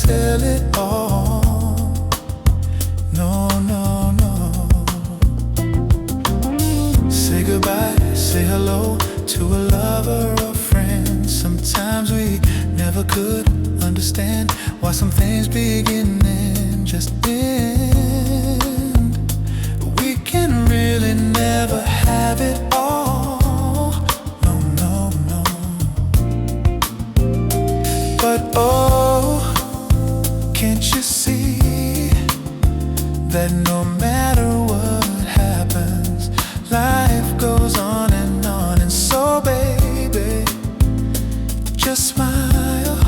tell it all. No, no, no. Say goodbye, say hello to a lover or friend. Sometimes we never could understand why some things begin and just end. We can really never have it all. No, no, no. But oh, can't you see that no matter what happens, life goes on. And so baby, just smile,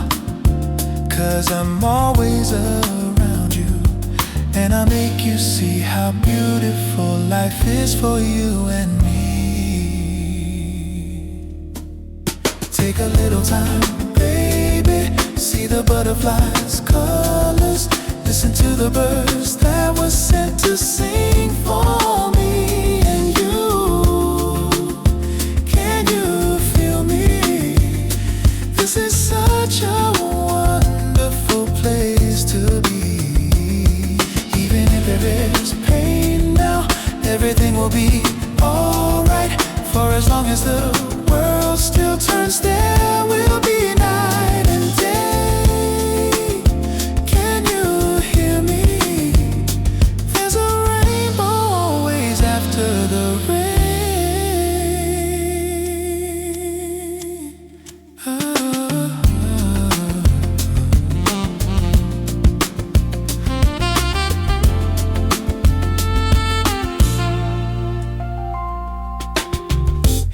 'cause I'm always around you, and I'll make you see how beautiful life is for you and me. Take a little time, baby, see the butterflies' colors, listen to the birds that were sent to sing for me and you. Can you feel me? This is such a wonderful place to be. Even if there is pain now, everything will be alright. For as long as the world still turns, there will be night and day. Can you hear me? There's a rainbow always after the rain.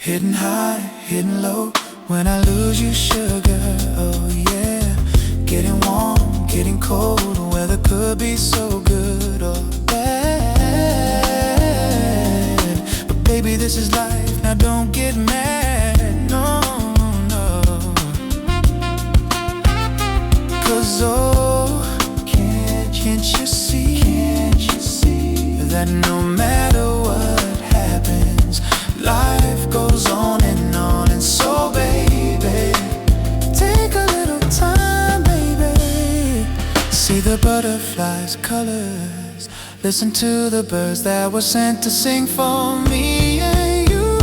Hidden high, hidden low, when I lose you, sugar, oh yeah. Getting warm, getting cold, weather could be so good or bad. But baby, this is life, now don't get mad, no, no. 'Cause oh, can't you see that no matter what happens, life goes on. And so baby, take a little time, baby. See the butterflies' colors, listen to the birds that were sent to sing for me and you.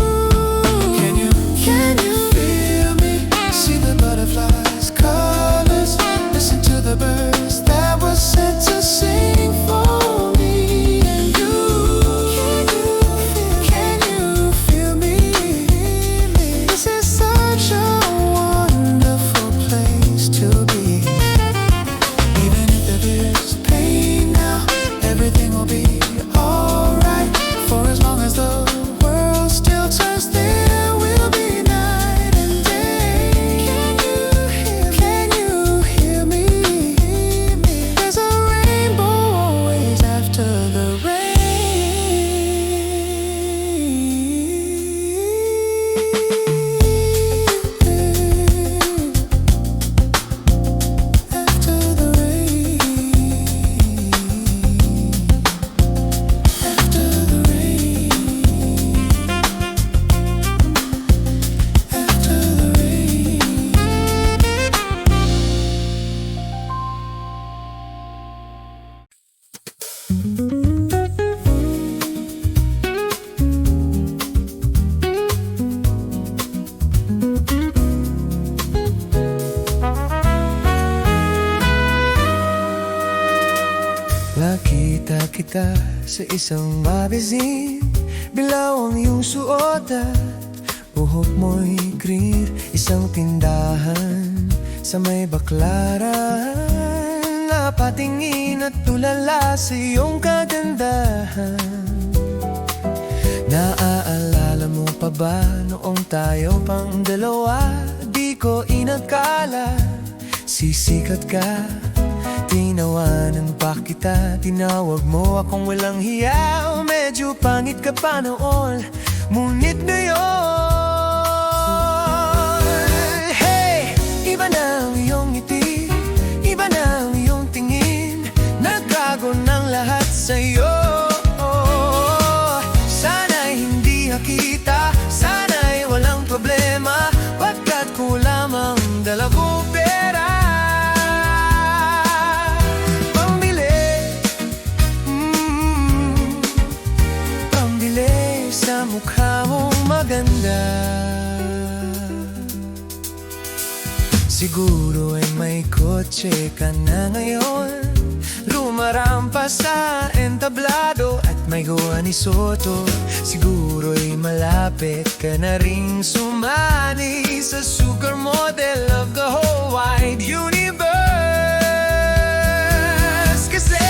Can you feel me? See the butterflies' colors, listen to the birds that were sent to sing for me and you. Can you feel me? This is such a wonderful place to be. Even if there is pain now, everything will be alright. For as long as the world still turns, there will be night and day. Can you hear me? There's a rainbow always after the rain. After the rain. After the rain. After the rain. Nakita kita sa isang magazine, bilaw ang iyong suot at buhok mo'y green. Isang tindahan sa may Baklaran, napatingin at tulala sa iyong kagandahan. Naaalala mo pa ba noong tayo pang dalawa? Di ko inakala sisikat ka. Tinawanan pa kita, tinawag mo akong walang hiya. Medyo pangit ka pa noon, ngunit ngayon, hey! Iba na ang iyong ngiti, iba na ang iyong tingin. Nagbago ng lahat sa'yo. Sana'y hindi hakita, sana'y walang problema, pagkat ko lamang dala ko pera. mukha mong maganda. Siguro ay may kotse ka na ngayon, lumarampas sa entablado at may gawa ni Soto. Siguro'y malapit ka na ring sumani sa sugar model of the whole wide universe. Kasi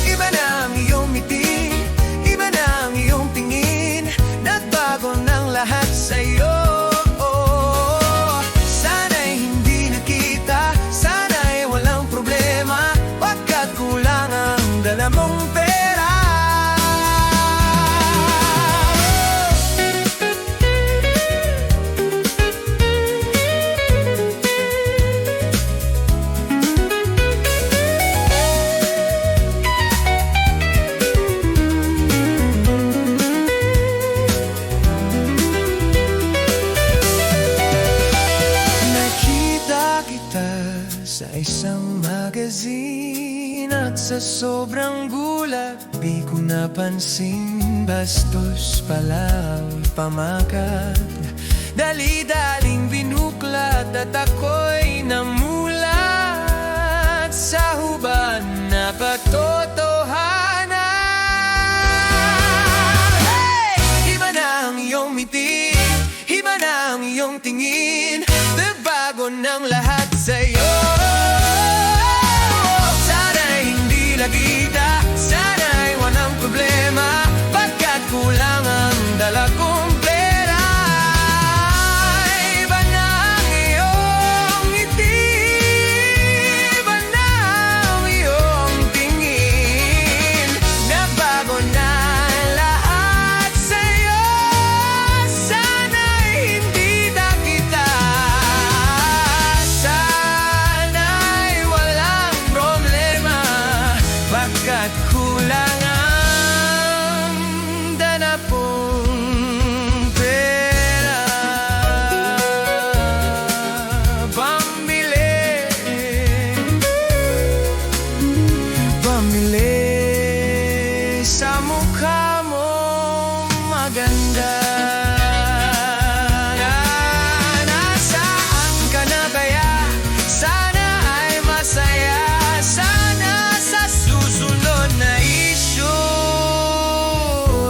iba na ang iyong ngiti, iba na ang iyong tingin, nagbago ng lahat sa'yo. Sa isang magazine at sa sobrang gulat, di ko napansin bastos pala ang pamakat. Dali-daling binuklat at ako'y namulat sa hubad na katotohanan. Hey! Iba na ang iyong ngiti, iba na ang iyong tingin, nagbago ng lahat sa'yo. Sana'y hindi lagita, sana'y walang problema, pagkat kulang ang dala kong pera. Iba na ang iyong ngiti, iba na ang iyong tingin, nabago na lahat sa'yo. Sana'y hindi nakita, sana'y walang problema, pagkat kulang ang dala pong pera. Pambili sa mukha mong maganda. Nasaan ka na kaya? Sana ay masaya. Sana sa susunod na issue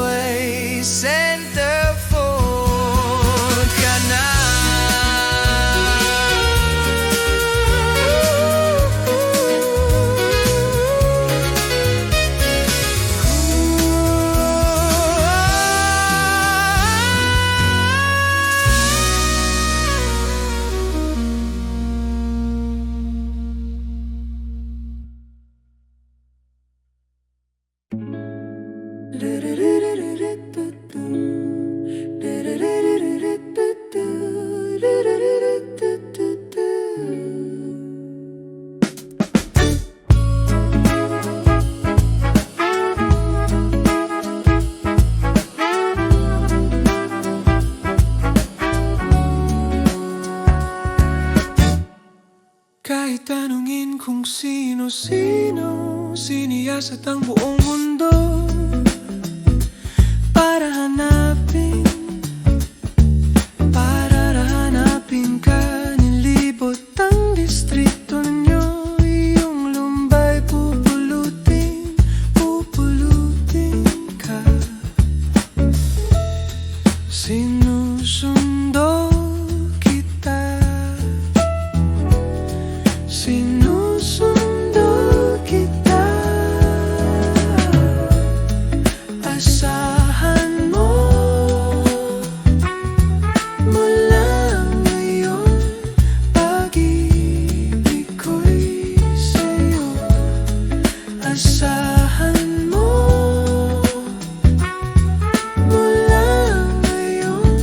ay centerfold ka na. Kahit tanungin kung sino-sino, siniyasat ang buong mundo para hanapin ka. Nilibot ang distrito ninyo, iyong lumbay pupulutin ka. Sinusundo kita, sinusundo kita. Asahan mo, mula ngayon, pag-ibig ko'y sa'yo. Asahan mo, mula ngayon,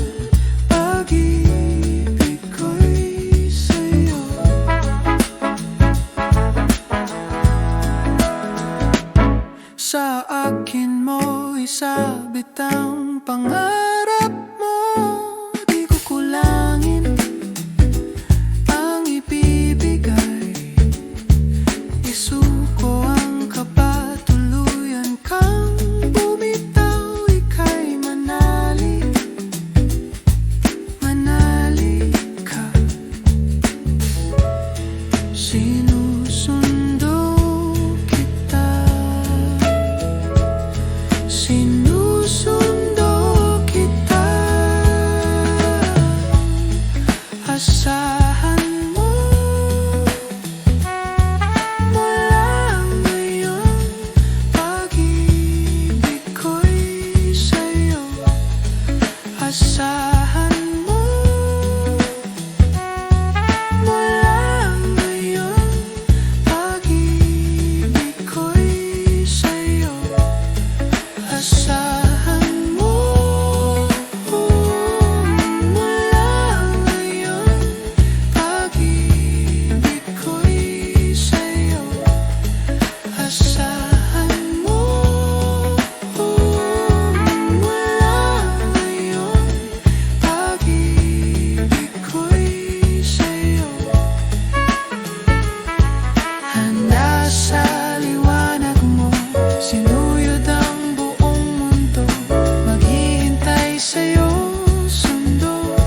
iyong sundo.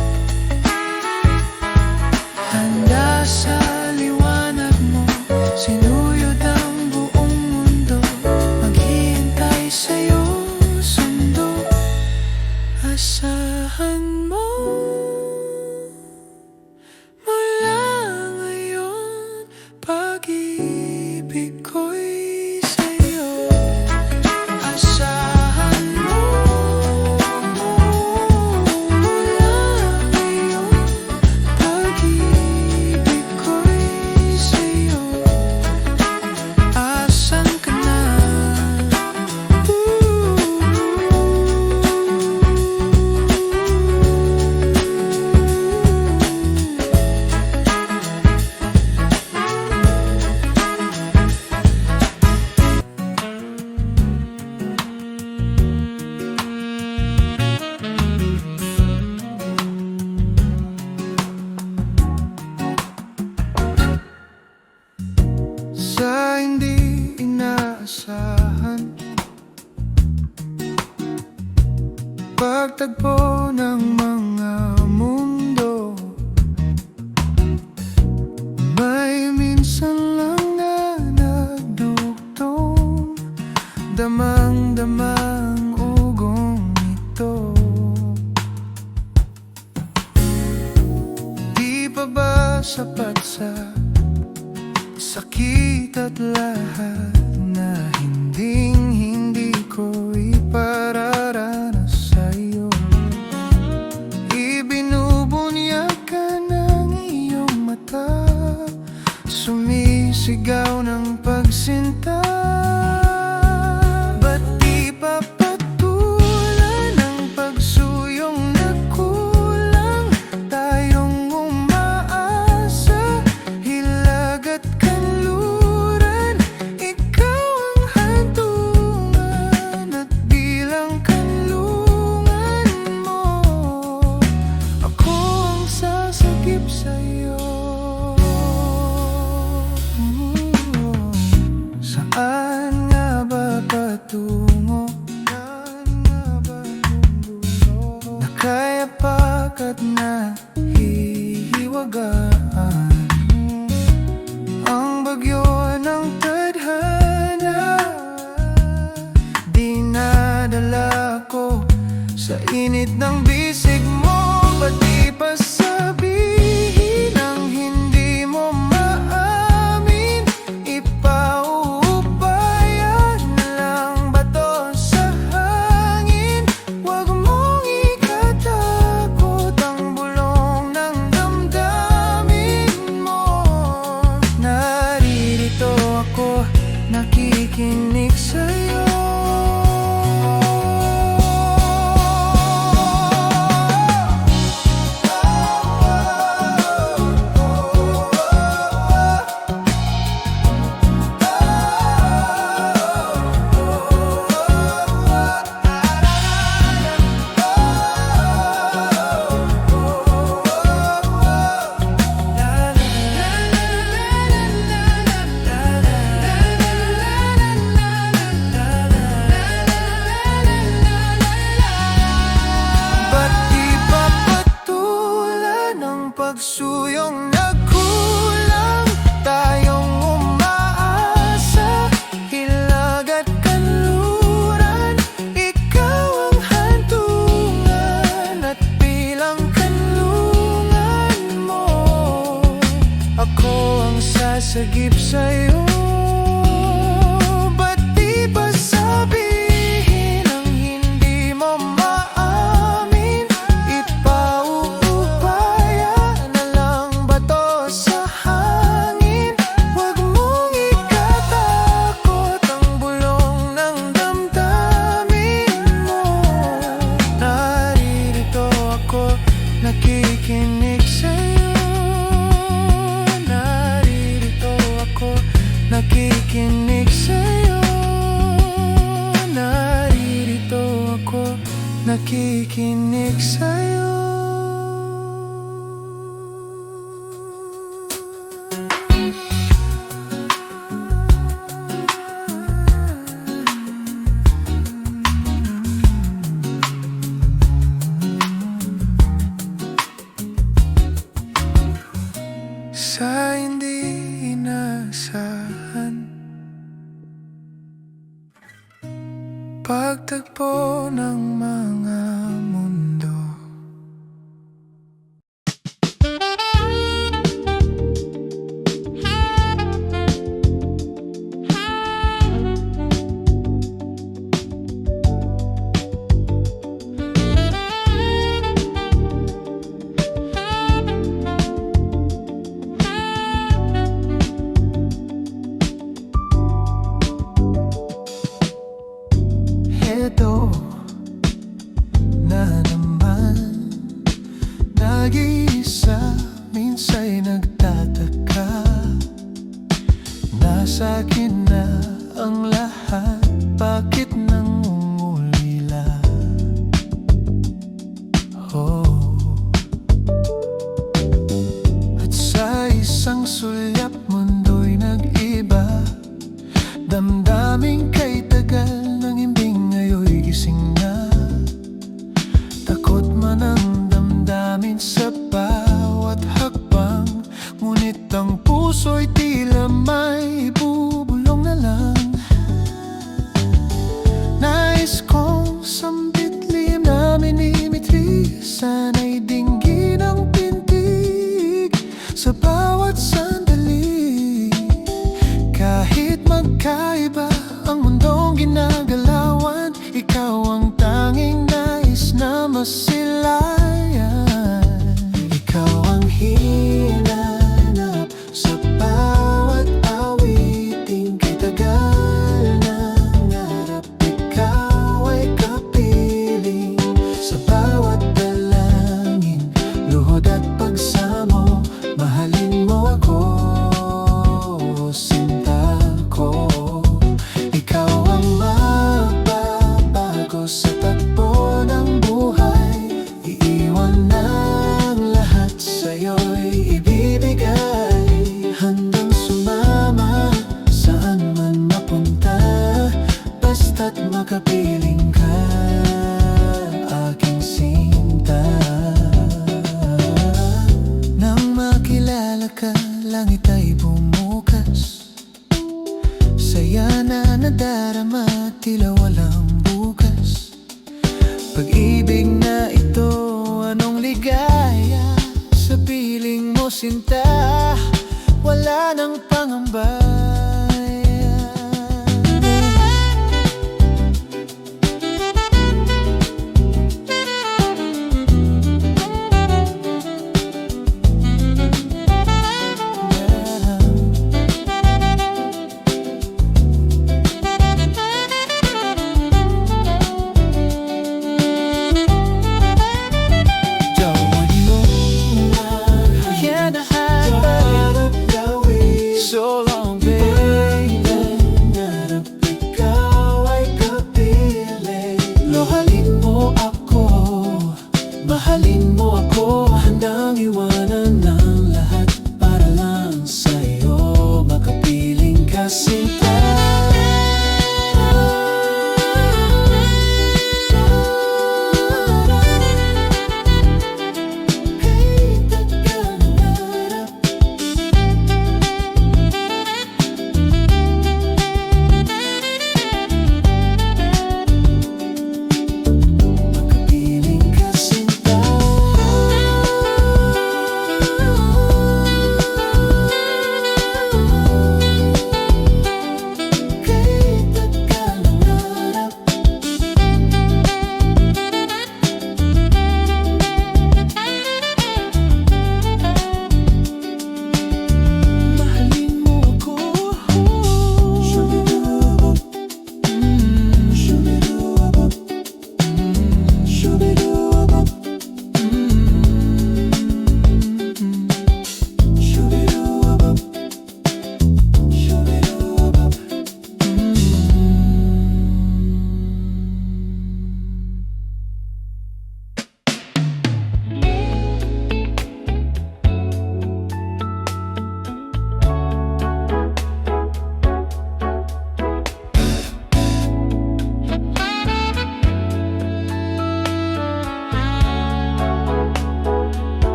Handa sa liwanag mo, sinuyod ang buong mundo. Maghihintay sa iyong sundo. Asahan mo, mula ngayon pag-ibig ko'y sa'yo. Asahan mo, mula ngayon pag-ibig ko'y sa'yo. Asan ka na? Sa hindi inaasahan, pagtagpo ng mga mundo, may minsan lang na nagdugtong, damang-damang ugong ito. Di pa ba sapat sa sakit at lahat na hindi ko ipararanas sa'yo? Ibinubunyag ka ng iyong mata, sumisigaw ng pagsinta. Ba't di pa patulan ang pagsuyong nagkulang? Tayong umaasa, hilag at kanluran. Ikaw ang hantungan at bilang kanlungan mo. Ako ang sasagip sa'yo. Saan nga ba patungo? Nakayapak at nahihiwagaan ang bagyo ng tadhana. Dinadala ko sa init ng bisig mo. Ba't di pa sabihin ang hindi mo maamin? Ipaubaya na lang ba to sa hangin? Huwag mong ikatakot ang bulong ng damdamin mo. Naririto ako, nakikinig sa'yo. Ba't di pa patulan ang pagsuyong nagkulang? Tayong umaasa, hilag at kanluran. Ikaw ang hantungan at bilang kanlungan mo. Ako ang sasagip sa'yo. Ba't di pa sabihin ang hindi mo maamin? Ipaubaya na lang ba to sa hangin? Huwag mong ikatakot ang bulong ng damdamin mo. Naririto ako, nakikinig sa'yo. Naririto ako, nakikinig sa'yo. Naririto ako, nakikinig sa'yo. oh. At sa isang sulyap mundo'y nag-iba. Damdaming kay tagal ng himbing ngayon'y gising na. Takot man ang damdamin sa bawat hakbang, ngunit ang puso'y tila may bubulong na lang. Nais kong sambit-lihim na minimitri, sana'y dinggin ang pintig sa bawat sandali. Kahit magkaiba ang mundong ginagalawan, ikaw ang tanging nais na masilayan. Ikaw ang hinanap sa bawat awiting kay tagal ng harap. Ikaw ay kapiling sa bawat dalangin, luhod at pagsamo. Mahalin mo ako, sinta ko. Ikaw ang magbabago sa takbo ng buhay. Iiwan ng lahat sa'yo'y ibibigay. Handang sumama saan man mapunta, basta't makapiling ka, aking sinta. Nang makilala ka, langit ay bumukas. Saya na nadarama, tila walang bukas. Pag-ibig na ito, anong ligaya. Sa piling mo sinta, wala nang pangamba. So long, baby. Ikaw ay kapiling. Lohalin mo ako, mahalin mo ako. Handang iwanan ng lahat para lang sa'yo, makapiling ka, sinta.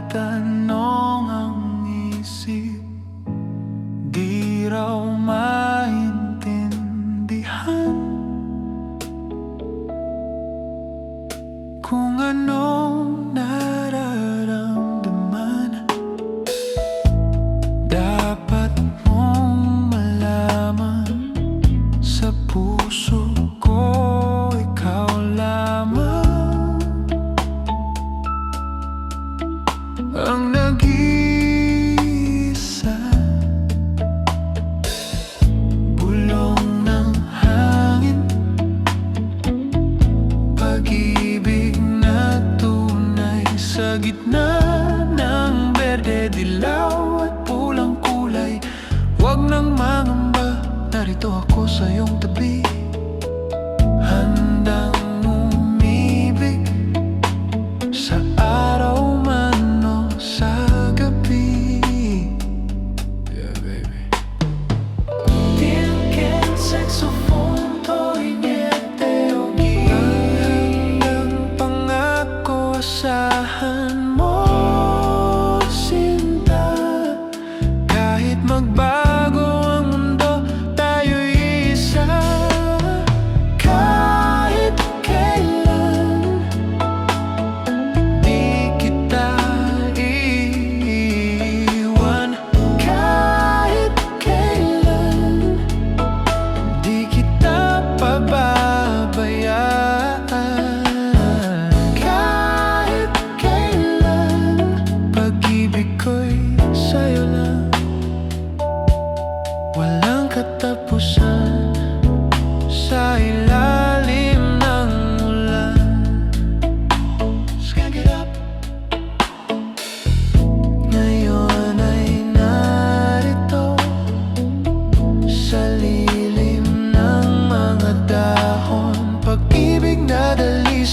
Nagtatanong ang isip, di raw maintindihan kung anong nararamdaman. Dapat mong malaman, sa puso ko ikaw lamang ang nag-iisa. Bulong ng hangin, pag-ibig na tunay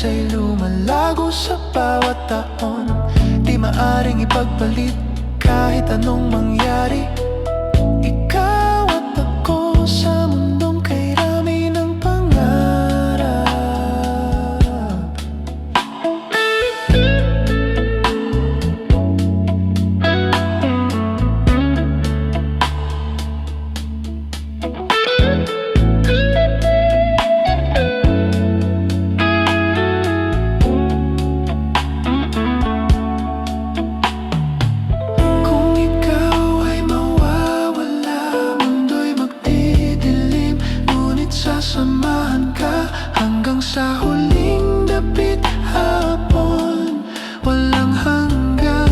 ay lumalago sa bawat taon. Di maaring ipagpalit kahit anong mangyari. Ikaw at ako sa mundong kay rami ng pangarap. Sasamahan ka hanggang sa huling dapit hapon. Walang hanggan,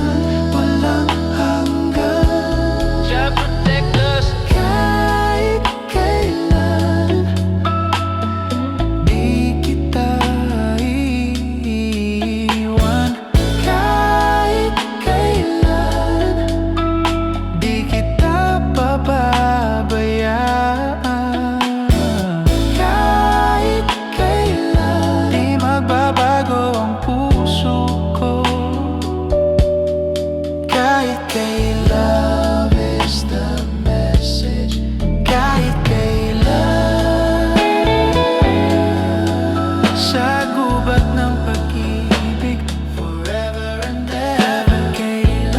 walang hanggan. God protect us. Kahit kailan di kita iiwan. Kahit kailan di kita pababayaan. Magbabago ang puso ko. Kahit kailan, love is the message. Kahit kailan, sa gubat ng pag-ibig, forever and ever. Kailan,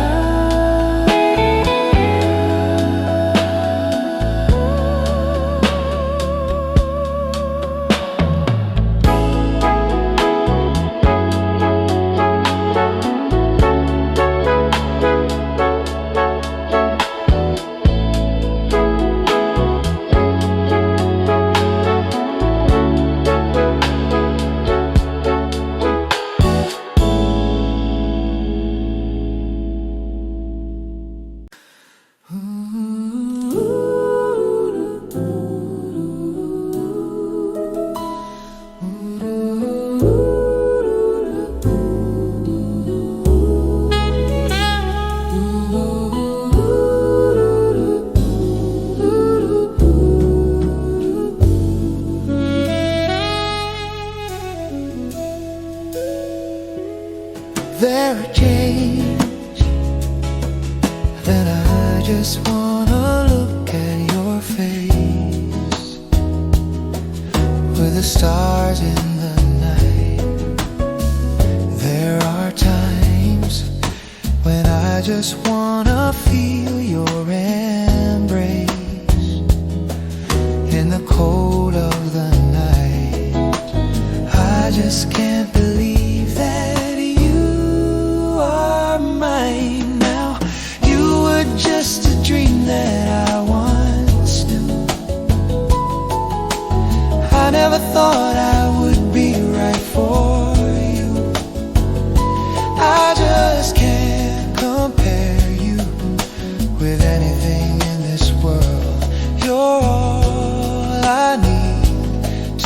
there a change, then I just wanna look at your face. With the stars in the night, there are times when I just wanna feel your embrace. In the cold of the night, I just can't believe that mine now. You were just a dream that I once knew. I never thought I would be right for you. I just can't compare you with anything in this world. You're all I need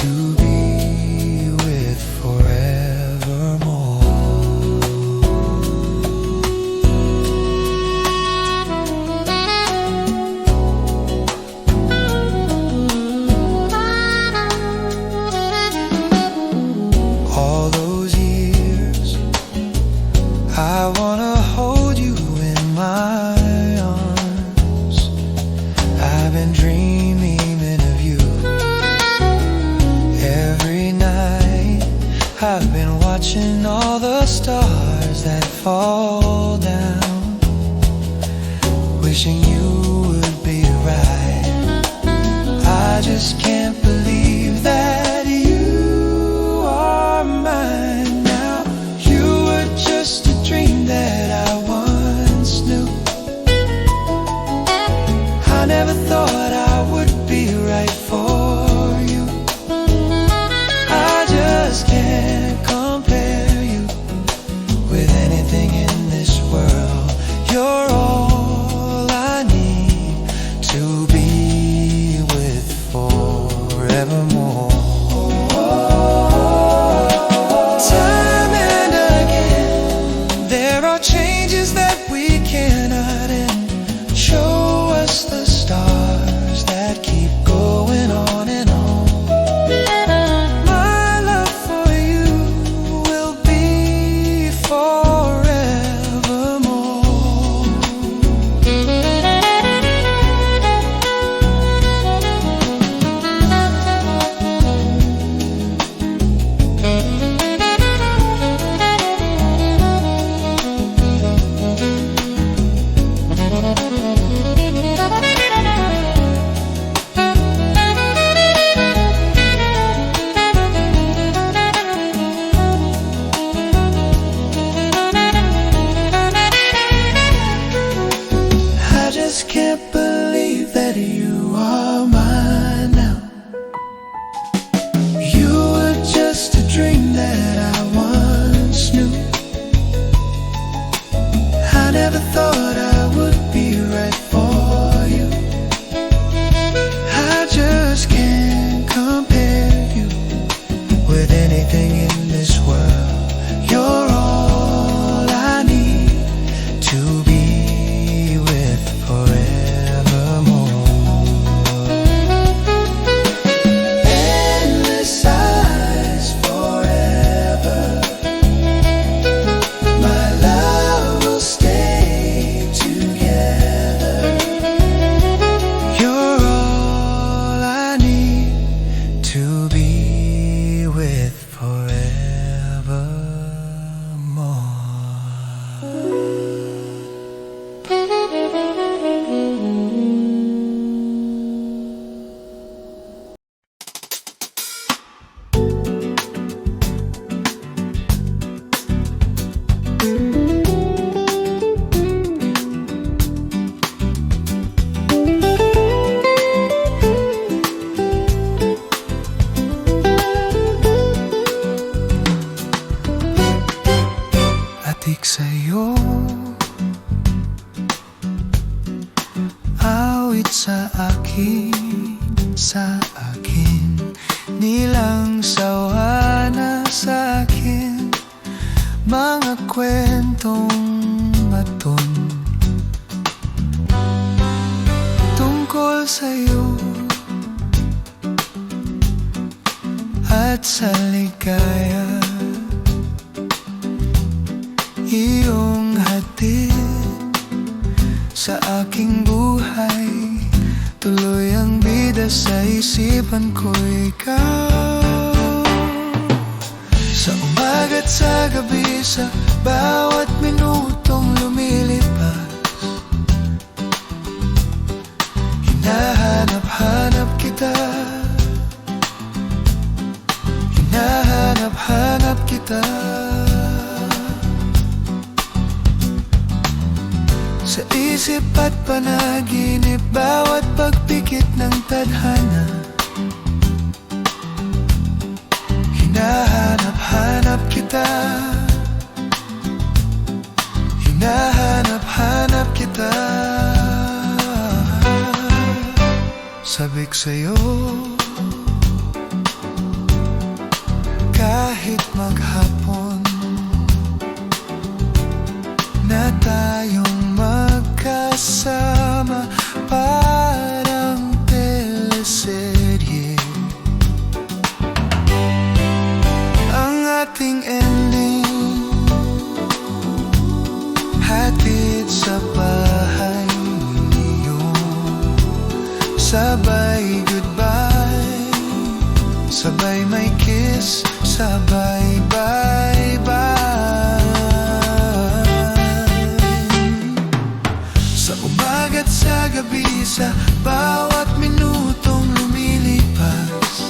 to be with forevermore. I wanna hold you in my arms. I've been dreaming of you every night. I've been watching all the stars that fall down, wishing you would be right. I just can't believe that you are mine now. You were just a dream that I once knew. I never thought I would be right for you. I just can't compare you with anything in this world. You're all I need to be with forever. anything in this world. You're all I need to be with forevermore. Endless eyes forever. My love will stay together. You're all I need to be with forevermore. Atik sa'yo, awit sa akin, nilang sawa na sa akin, mga kwentong baton tungkol sa'yo at sa ligaya iyong hatid sa aking buhay. Tuloy ang bida sa isipan ko, ikaw. Sa umaga't sa gabi, sa bawat minutong lumilipas, hinahanap-hanap kita. Hinahanap-hanap kita. Sa isip at panaginip, bawat pagpikit ng tadhana, hinahanap-hanap kita. Hinahanap-hanap kita. Sabik sa'yo, kahit maghapon na tayong magkasama, parang teleserye. Ang ating ending, hatid sa bahay niyo, sabay goodbye, sabay may kiss, sabay bye-bye. Sa gabi, sa bawat minutong lumilipas,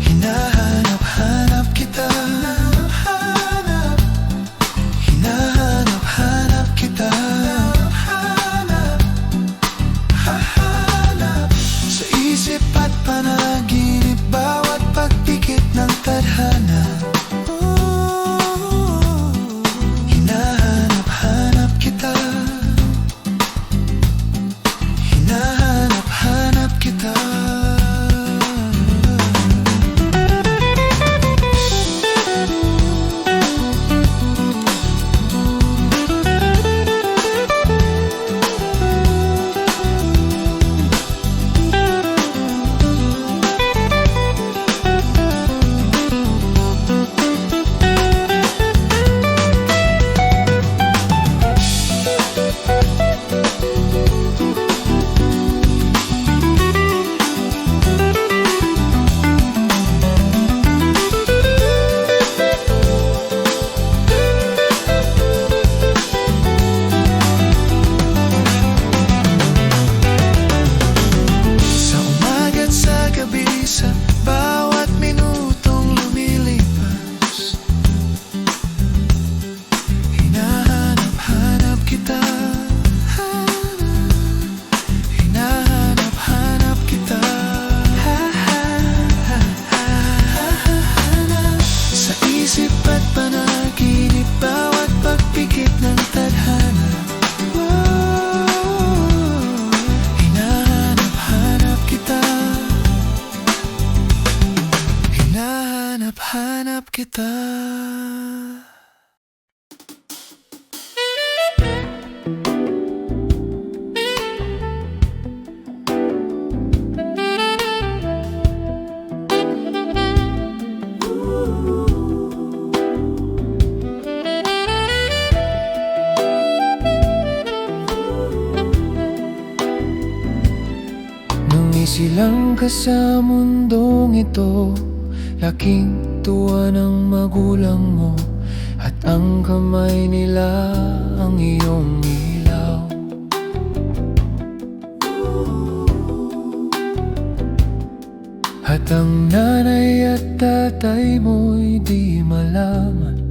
hinahanap-hanap kita. Hinahanap-hanap kita. Sa isip at panaginip, bawat pagpikit hanap kita. Silang ka sa mundong ito, laking tuwa ng magulang mo, at ang kamay nila ang iyong ilaw. At ang nanay at tatay mo'y di malaman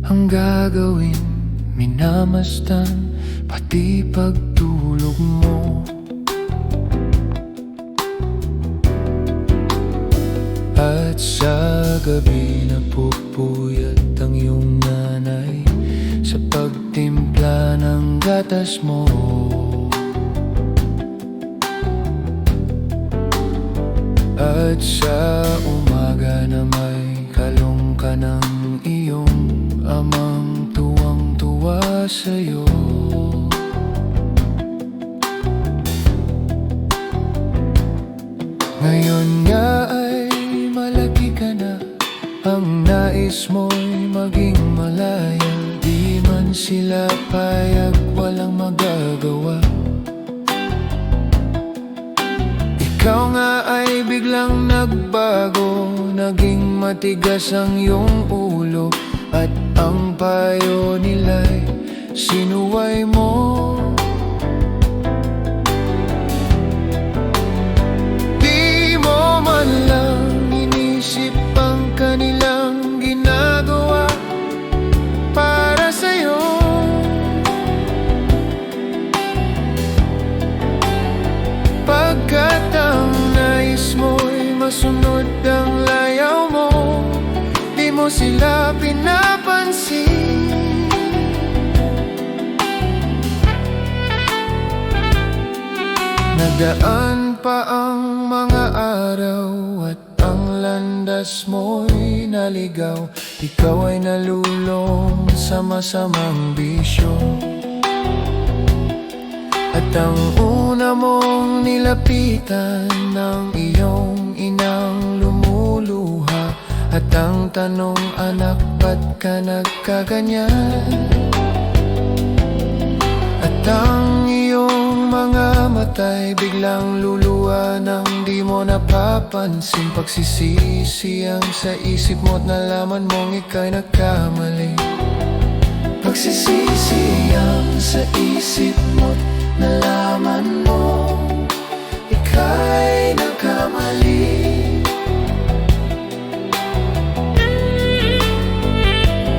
ang gagawin, minamasdan pati pagtulog mo. At sa gabi napupuyat ang iyong nanay sa pagtimpla ng gatas mo. At sa umaga na may kalong ka ng iyong amang tuwang-tuwa sa'yo. Ngayon nga ay malaki ka na, ang nais mo'y maging malaya. Di man sila payag, walang magagawa. Ikaw nga ay biglang nagbago, naging matigas ang iyong ulo, at ang payo nila'y sinuway mo. Lang inisip ang kanilang ginagawa para sa'yo. Pagkat ang nais mo'y masunod ang layaw mo, di mo sila pinapansin. Nagdaan pa ang mga araw at ang landas mo'y naligaw. Ikaw ay nalulong sa masamang bisyo, at ang una mong nilapitan ng iyong inang lumuluha. At ang tanong, anak, ba't ka nagkaganyan? At ang iyong mga mata'y biglang luluha nang di mo napapansin. Pagsisisi ang sa isip mo at nalaman mong ika'y nagkamali. Pagsisisi ang sa isip mo at nalaman mong ika'y nagkamali.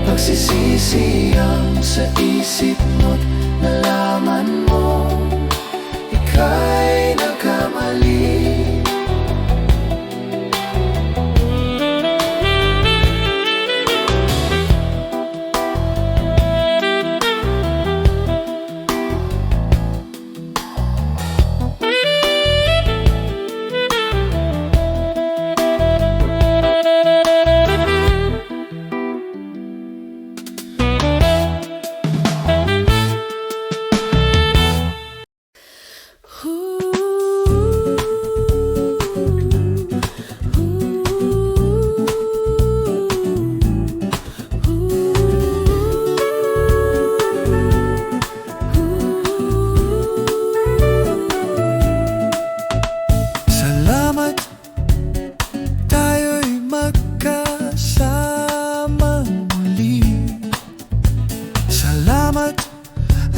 Pagsisisi ang sa isip mo at nalaman mo ika'y nagkamali.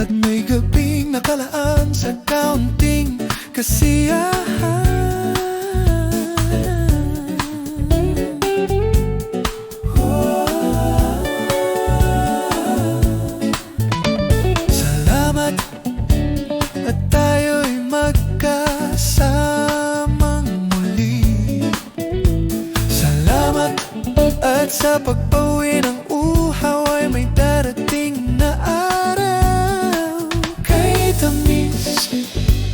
At may gabing nakalaan sa kaunting kasiyahan. Salamat at tayo'y magkasamang muli. Salamat at sa pagbawi ng uhaw ay may darating na araw. Tamis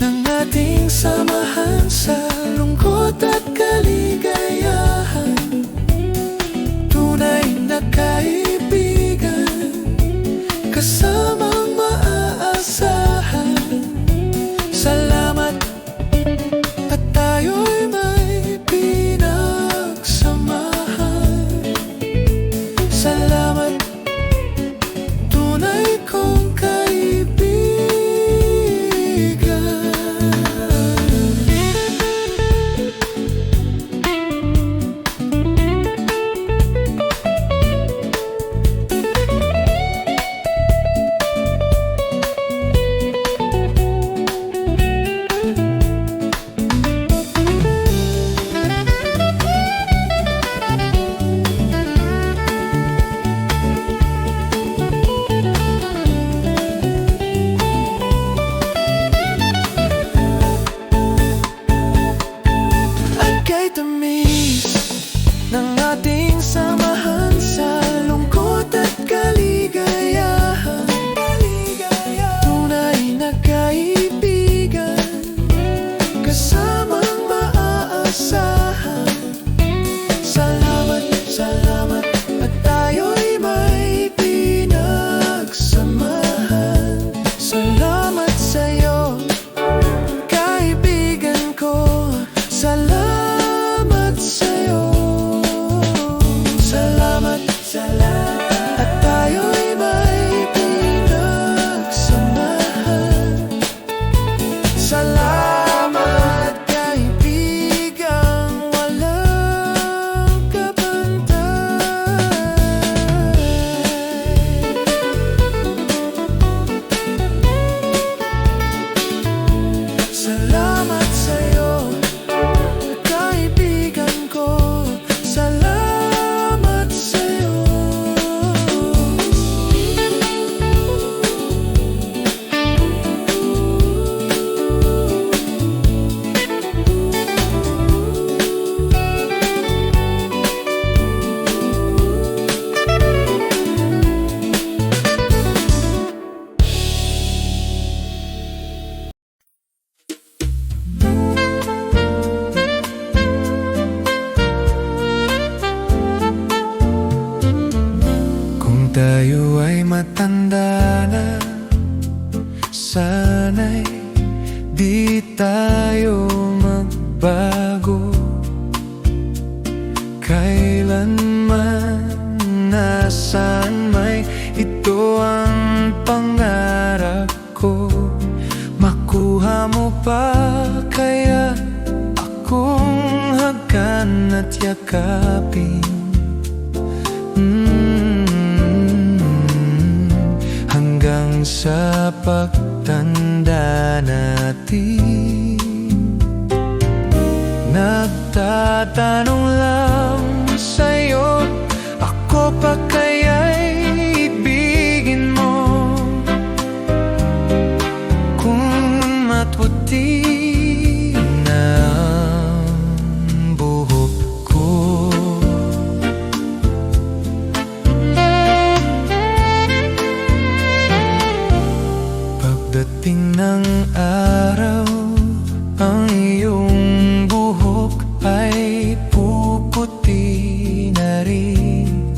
ng ating samahan sa lungkot at kaligayahan. ng ating samahan sa lungkot at kaligayahan. Tunay na kaibigan, kasamang maaasahan. Salamat, salamat, at tayo'y may pinagsamahan. Salamat sa'yo, kaibigan ko. Salamat sa'yo. Salamat, salamat, at tayo'y may pinagsamahan. Salamat, kaibigang walang kapantay. Salamat sa'yo, kaibigan ko. Salamat sa'yo. Kung tayo ay matanda na, sana'y di tayo magbago. Kailanman, nasaan may ito ang pangarap ko. Makuha mo pa kaya akong hagan at yakapin. Hanggang sa pagtanda natin, nagtatanong lang sa'yo, ako pa kaya'y ibigin mo? Kung maputi na ang buhok ko, pagdating ng araw, ang iyong buhok ay puputi na rin.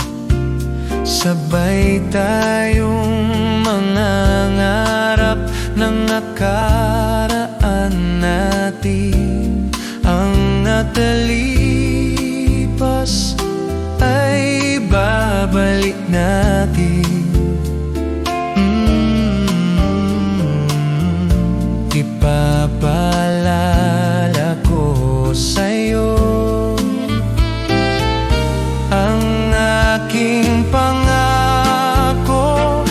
Sabay tayong mangangarap ng nakaraan natin. Ang natalipas ay babalik natin. Ipapaalala ko sa'yo ang aking pangako,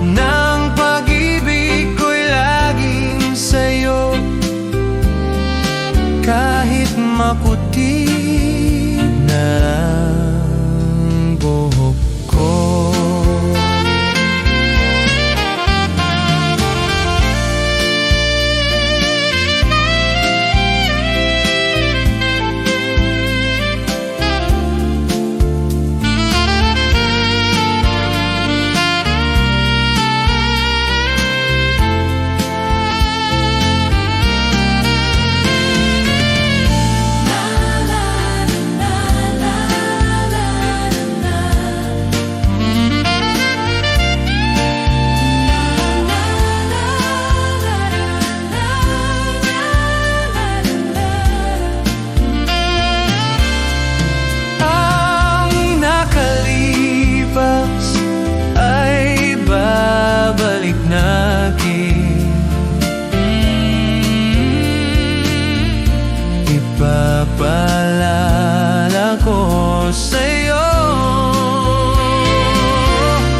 ng pag-ibig ko'y laging sa'yo. Kahit maputi na ang buhok ko. Ipapaalala ko sa'yo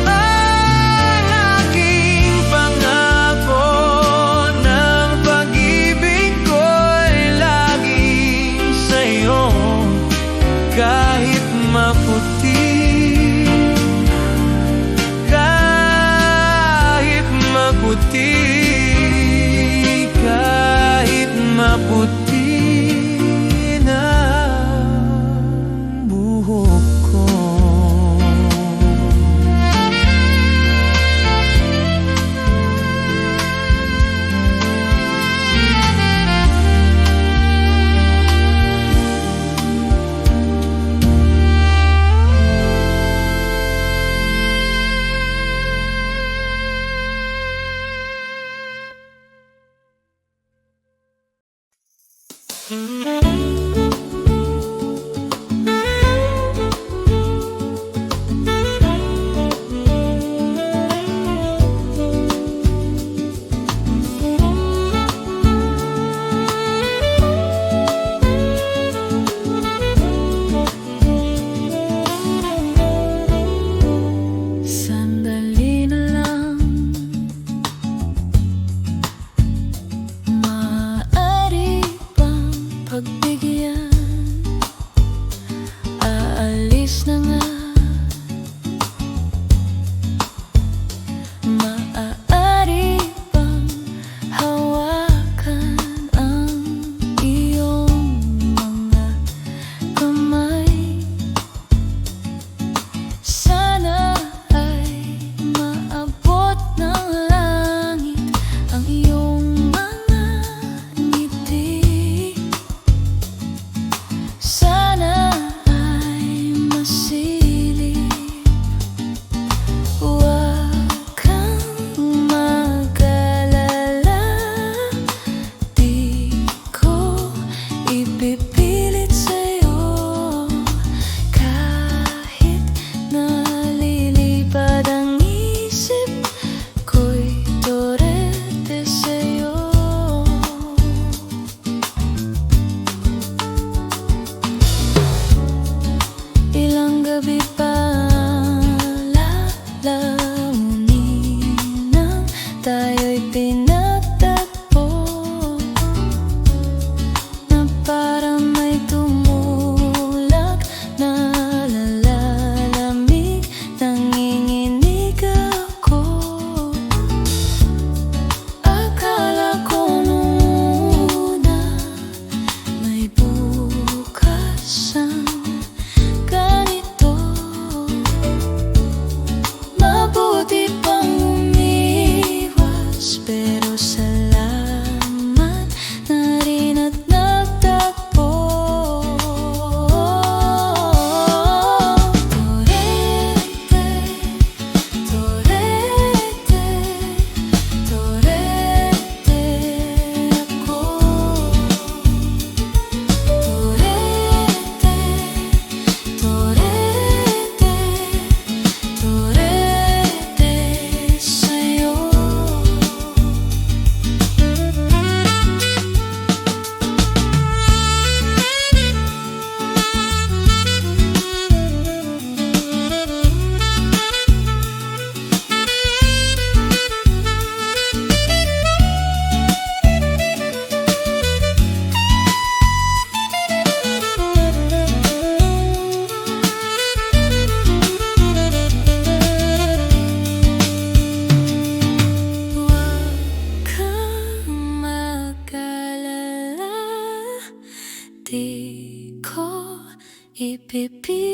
ang aking pangako, ng pag-ibig ko'y laging sa'yo. Kahit maputi, kahit maputi, kahit maputi na buhok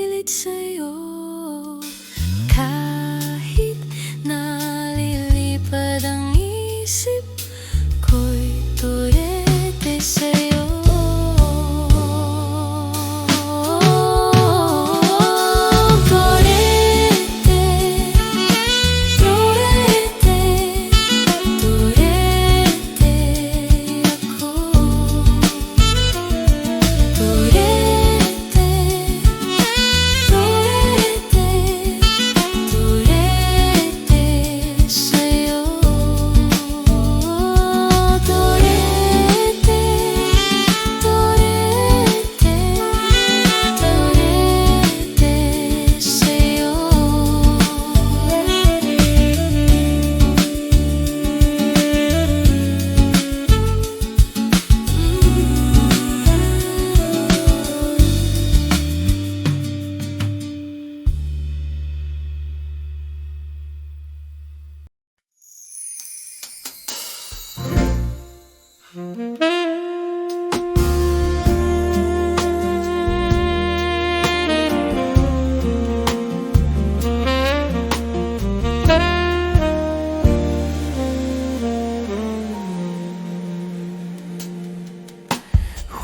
pilit sa'yo. Kahit nalilipad ang isip ko'y turete sa'yo.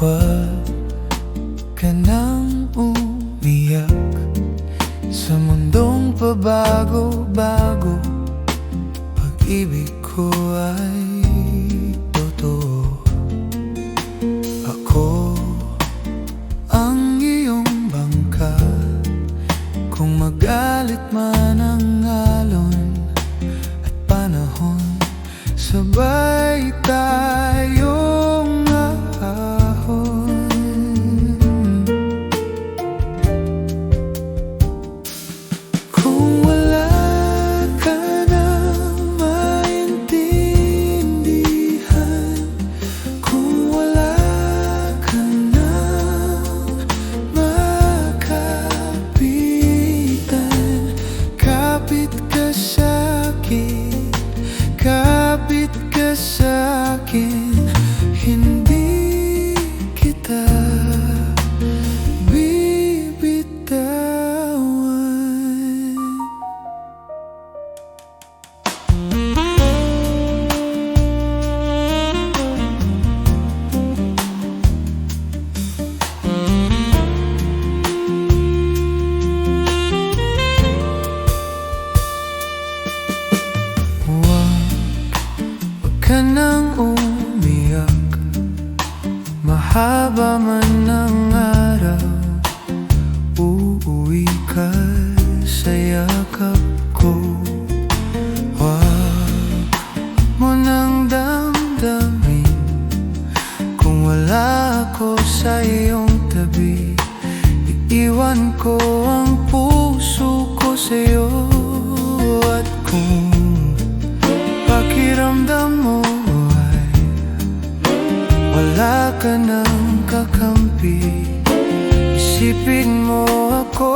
Huwag ka nang umiyak sa mundong pabago-bago. Pag-ibig ko ay totoo. Ako ang iyong bangka. Kung magalit man ang alon at panahon, sabay tayong ahon. Kung wala ka na maintindihan, kung wala ka na makapitan, kapit ka sa'kin, kapit ka sa'kin, hindi kita bibitawan. Huwag ka nang umiyak, mahaba man ang araw, uuwi ka sa yakap ko. Huwag mo nang damdamin kung wala ako sa iyong tabi. Iiwan ko ang puso ko sa'yo. At kung pakiramdam mo ay wala ka nang kakampi, isipin mo ako,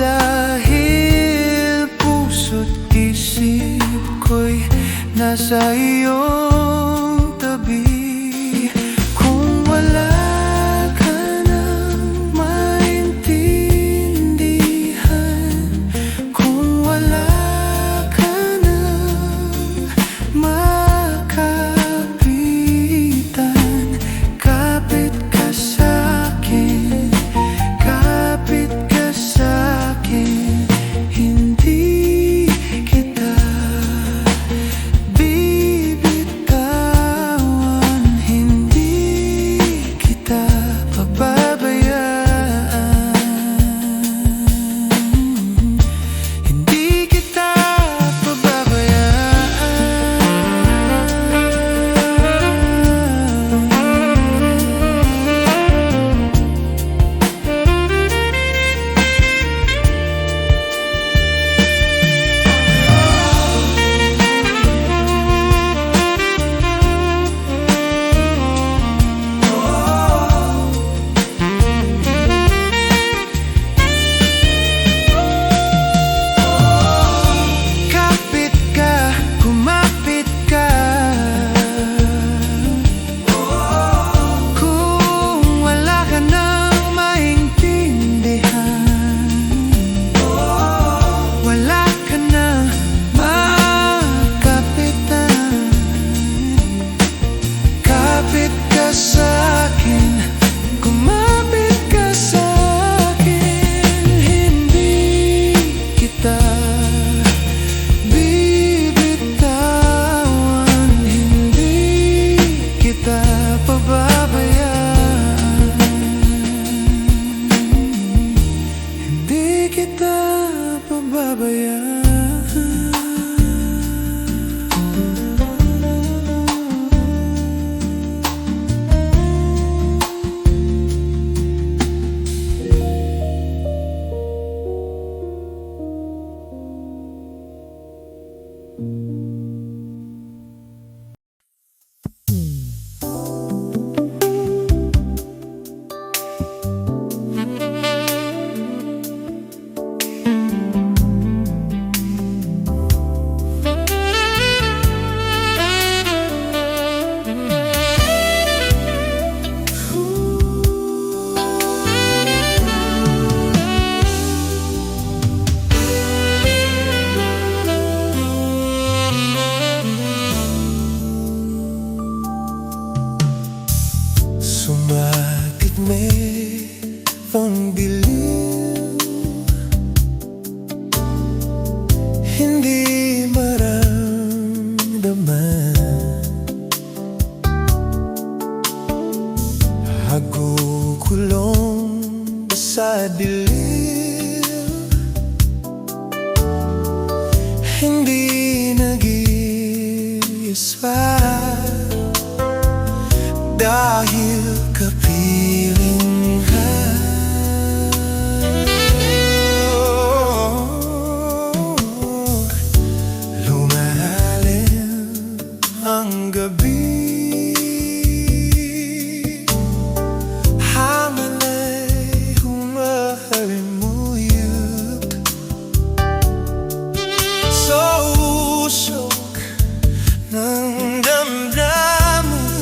dahil puso't isip ko'y nasa iyong tabi. Kung wala ka nang maintindihan, kung wala ka nang makapitan, kapit ka sa'kin, kapit ka sa'kin, hindi kita bibitawan. kita pababayaan. Sumakit may pangbiliw, hindi maramdaman. Hagukulong sa dilim, hindi nag-iis pa. Dahil kapiling ka, lumalim ang gabi, hangin ay humahalimuyot sa usok ng damdamin.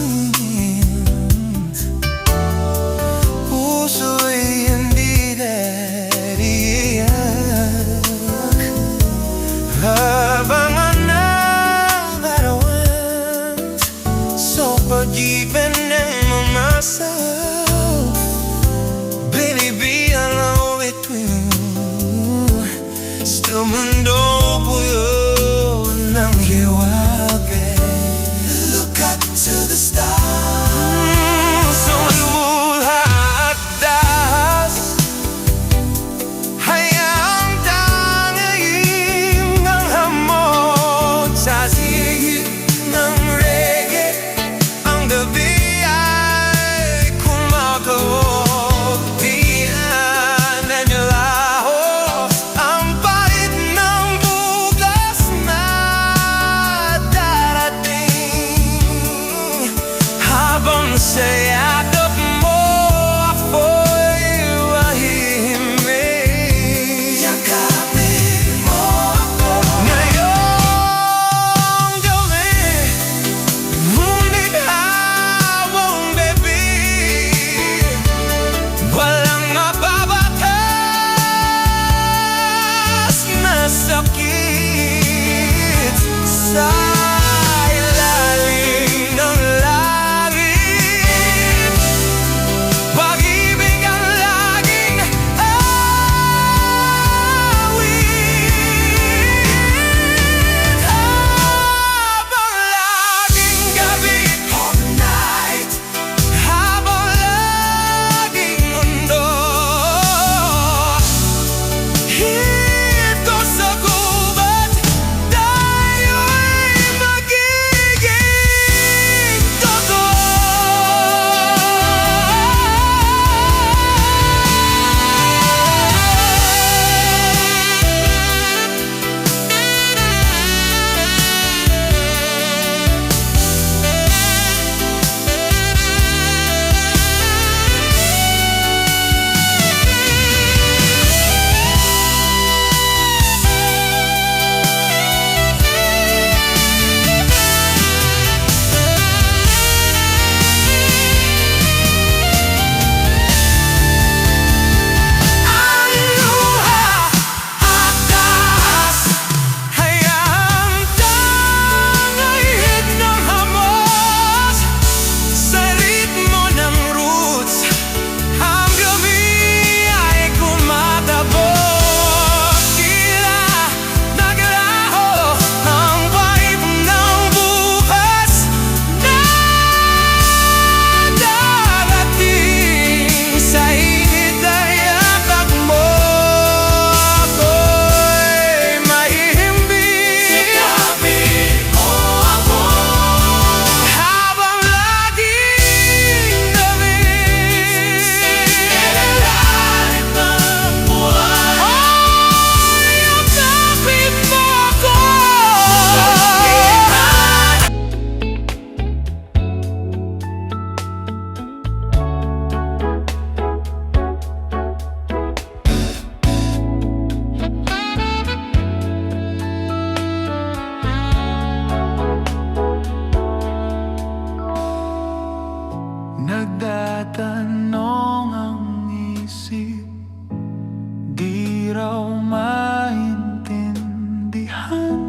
raw maintindihan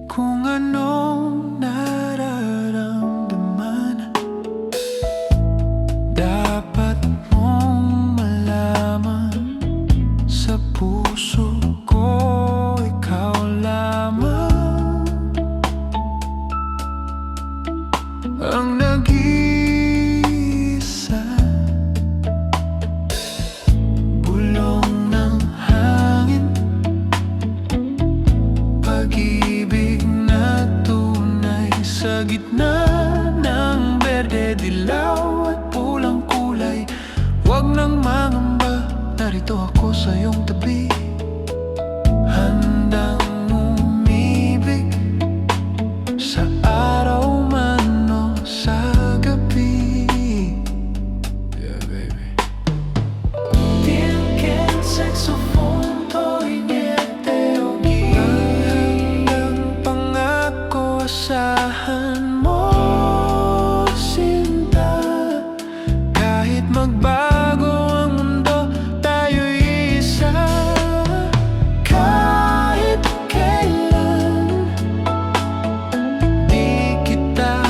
kung anong nararamdaman. Dapat mong malaman, sa puso ko ikaw lamang ang nag-iisa. Bulong ng hangin, pag-ibig na tunay sa gitna ng berde, dilaw at pulang kulay. Huwag nang mangamba, narito ako sa iyong tabi, handang umibig sa araw man o sa gabi. Yeah, baby. Vilken saxofon to'y niete o hanggang pangako, asahan mo sinta. Kahit magbago ang mundo, tayo'y isa. Kahit kailan di kita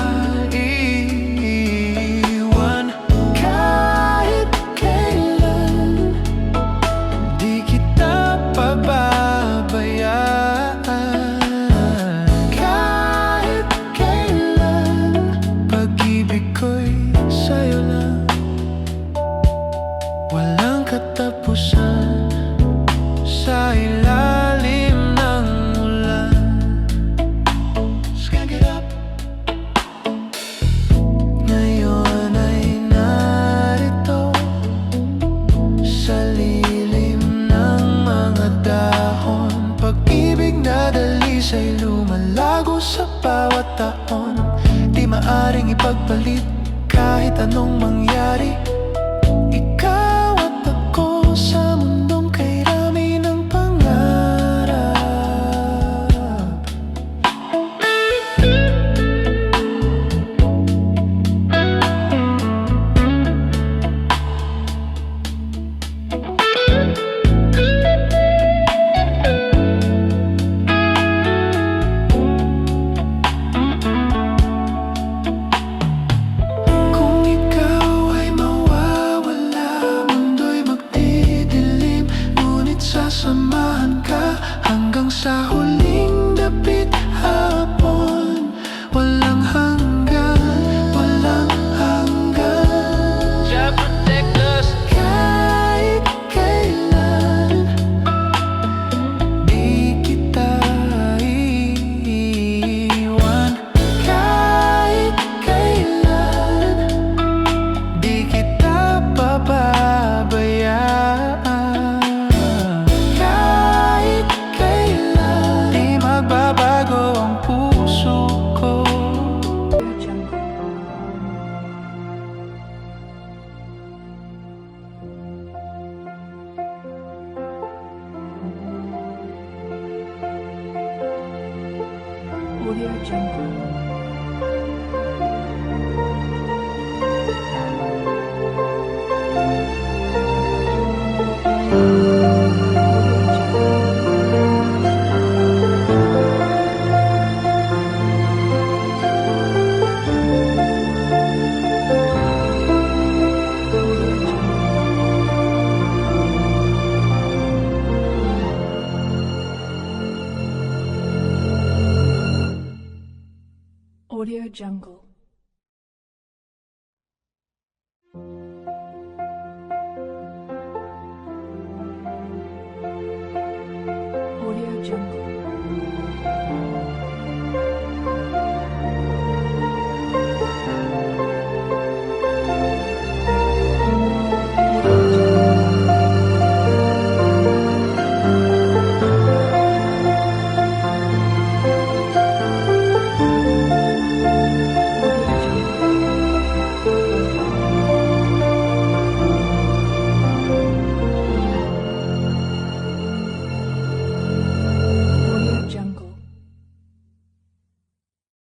iiwan, kahit kailan di kita pababayaan, kahit kailan pag-ibig ko'y sa'yo lang, walang katapusan sa ilalim ng ulan. Skag it up. Ngayon ay narito sa lilim ng mga dahon, pag-ibig na dalisay lumalago sa bawat taon. Di maaring ipagpalit kahit anong mangyari. Ikaw at ako sa mundong kay rami ng pangarap. Kung ikaw ay mawawala, mundo'y magdidilim, ngunit sasamahan ka hanggang sa huling dapit hapon. Walang hanggan, walang hanggan. Jah protect us. Kahit kailan di kita iiwan, kahit kailan di kita pababayaan, kahit kailan di magbabago ang puso ko. Audio Jungle. Audio Jungle. Audio Jungle.